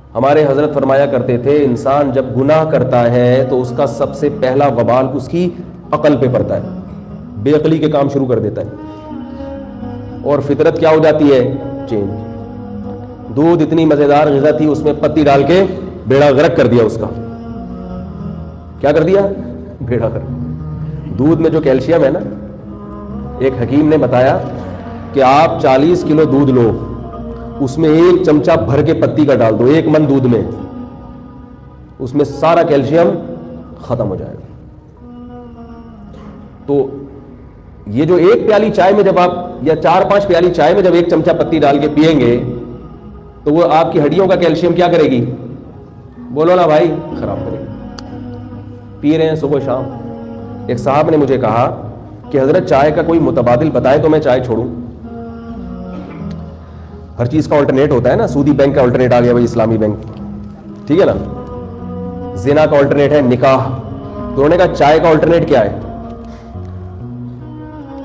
ہمارے حضرت فرمایا کرتے تھے انسان جب گناہ کرتا ہے تو اس کا سب سے پہلا وبال اس کی عقل پہ پڑتا ہے، بے عقلی کے کام شروع کر دیتا ہے، اور فطرت کیا ہو جاتی ہے؟ چینج۔ دودھ اتنی مزیدار غذا تھی، اس میں پتی ڈال کے بیڑا غرق کر دیا، اس کا کیا کر دیا؟ بیڑا غرق۔ دودھ میں جو کیلشیم ہے نا، ایک حکیم نے بتایا کہ آپ 40 کلو دودھ لو، اس میں 1 چمچہ بھر کے پتی کا ڈال دو، 1 من دودھ میں، اس میں سارا کیلشیم ختم ہو جائے گا۔ تو یہ جو 1 پیالی چائے میں جب آپ، یا 4-5 پیالی چائے میں جب 1 چمچہ پتی ڈال کے پئیں گے تو وہ آپ کی ہڈیوں کا کیلشیم کیا کرے گی؟ بولو نا بھائی، خراب کرے گی۔ پی رہے ہیں صبح شام۔ ایک صاحب نے مجھے کہا کہ حضرت چائے کا کوئی متبادل بتائے تو میں چائے چھوڑوں۔ ہر چیز کا الٹرنیٹ ہوتا ہے نا، سودی بینک کا الٹرنیٹ آ گیا بھائی، اسلامی بینک، ٹھیک ہے نا، زنا کا الٹرنیٹ ہے نکاح، تو انہوں نے کہا چائے کا الٹرنیٹ کیا ہے؟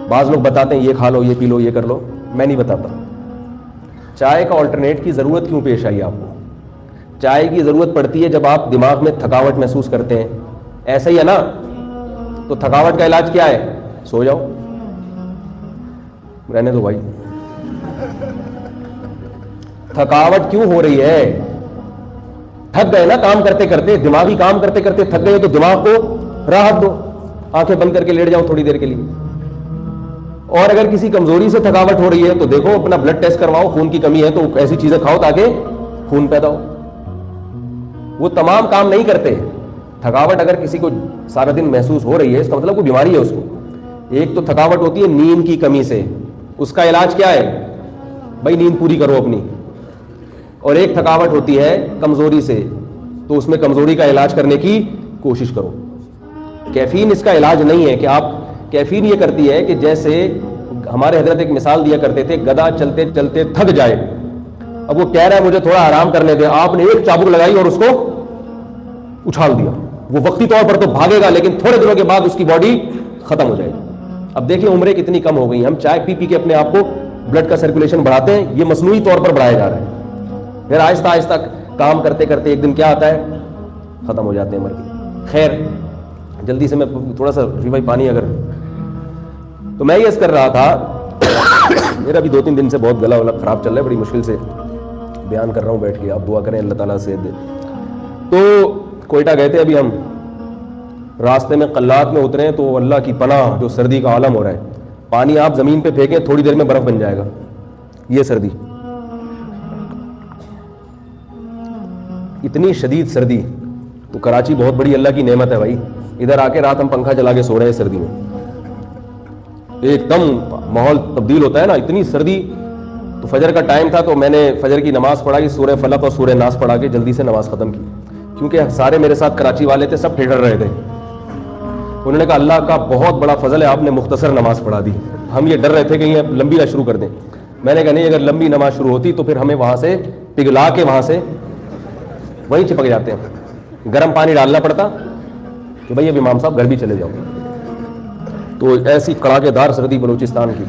بعض لوگ بتاتے ہیں یہ کھا لو، یہ پی لو، یہ کر لو، میں نہیں بتاتا۔ چائے کا الٹرنیٹ کی ضرورت کیوں پیش آئی آپ کو؟ چائے کی ضرورت پڑتی ہے جب آپ دماغ میں تھکاوٹ محسوس کرتے ہیں، ایسا ہی ہے نا؟ تو تھکاوٹ کا علاج کیا ہے؟ سو جاؤ، رہنے دو بھائی۔ تھکاوٹ کیوں ہو رہی ہے؟ تھک گئے نا کام کرتے کرتے، دماغی کام کرتے کرتے تھک گئے، تو دماغ کو راحت دو، آنکھیں بند کر کے لیٹ جاؤ تھوڑی دیر کے لیے۔ اور اگر کسی کمزوری سے تھکاوٹ ہو رہی ہے تو دیکھو اپنا بلڈ ٹیسٹ کرواؤ، خون کی کمی ہے تو ایسی چیزیں کھاؤ تاکہ خون پیدا ہو۔ وہ تمام کام نہیں کرتے۔ تھکاوٹ اگر کسی کو سارا دن محسوس ہو رہی ہے، اس کا مطلب کوئی بیماری ہے اس کو۔ ایک تو تھکاوٹ ہوتی ہے نیند کی کمی سے، اس کا علاج کیا ہے؟ بھائی نیند پوری کرو اپنی۔ اور ایک تھکاوٹ ہوتی ہے کمزوری سے، تو اس میں کمزوری کا علاج کرنے کی کوشش کرو۔ کیفین اس کا علاج نہیں ہے کہ آپ، کیفین یہ کرتی ہے کہ جیسے ہمارے حضرت ایک مثال دیا کرتے تھے، گدھا چلتے چلتے تھک جائے، اب وہ کہہ رہا ہے مجھے تھوڑا آرام کرنے دے، آپ نے ایک چابک لگائی اور اس کو اچھال دیا، وہ وقتی طور پر تو بھاگے گا لیکن تھوڑے دنوں کے بعد اس کی باڈی ختم ہو جائے گی۔ اب دیکھیں عمریں کتنی کم ہو گئی ہیں، ہم چائے پی پی کے اپنے آپ کو بلڈ کا سرکولیشن بڑھاتے ہیں، یہ مصنوعی طور پر بڑھایا جا رہا ہے۔ پھر آہستہ آہستہ کام کرتے کرتے ایک دن کیا آتا ہے؟ ختم ہو جاتے ہیں، مر گئے۔ خیر جلدی سے میں تھوڑا سا بھائی پانی اگر، تو میں یہ عرض کر رہا تھا، میرا بھی 2-3 دن سے بہت گلا ولا خراب چل رہا ہے، بڑی مشکل سے بیان کر رہا ہوں بیٹھ کے، آپ دعا کریں اللہ تعالیٰ سے دے۔ تو کوئٹہ گئے تھے ابھی ہم، راستے میں قلات میں اترے تو اللہ کی پناہ جو سردی کا عالم ہو رہا ہے، پانی آپ زمین پہ پھینکیں تھوڑی دیر میں برف بن جائے گا، یہ سردی، اتنی شدید سردی۔ تو کراچی بہت بڑی اللہ کی نعمت ہے بھائی، ادھر آ کے رات ہم پنکھا چلا کے سو رہے ہیں سردی میں، ایک دم ماحول تبدیل ہوتا ہے نا، اتنی سردی۔ تو فجر کا ٹائم تھا تو میں نے فجر کی نماز پڑھائی، سورہ فلق اور سورہ ناس پڑھا کے جلدی سے نماز ختم کی، کیونکہ سارے میرے ساتھ کراچی والے تھے، سب ٹھٹر رہے تھے۔ انہوں نے کہا اللہ کا بہت بڑا فضل ہے، آپ نے مختصر نماز پڑھا دی، ہم یہ ڈر رہے تھے کہ یہ لمبی نہ شروع کر دیں۔ میں نے کہا نہیں، اگر لمبی نماز شروع ہوتی تو پھر ہمیں وہاں سے پگھلا کے وہاں سے وہیں چپک جاتے ہیں، گرم پانی ڈالنا پڑتا کہ بھائی اب امام صاحب گھر بھی چلے جاؤ۔ تو ایسی کڑاکے دار سردی بلوچستان کی۔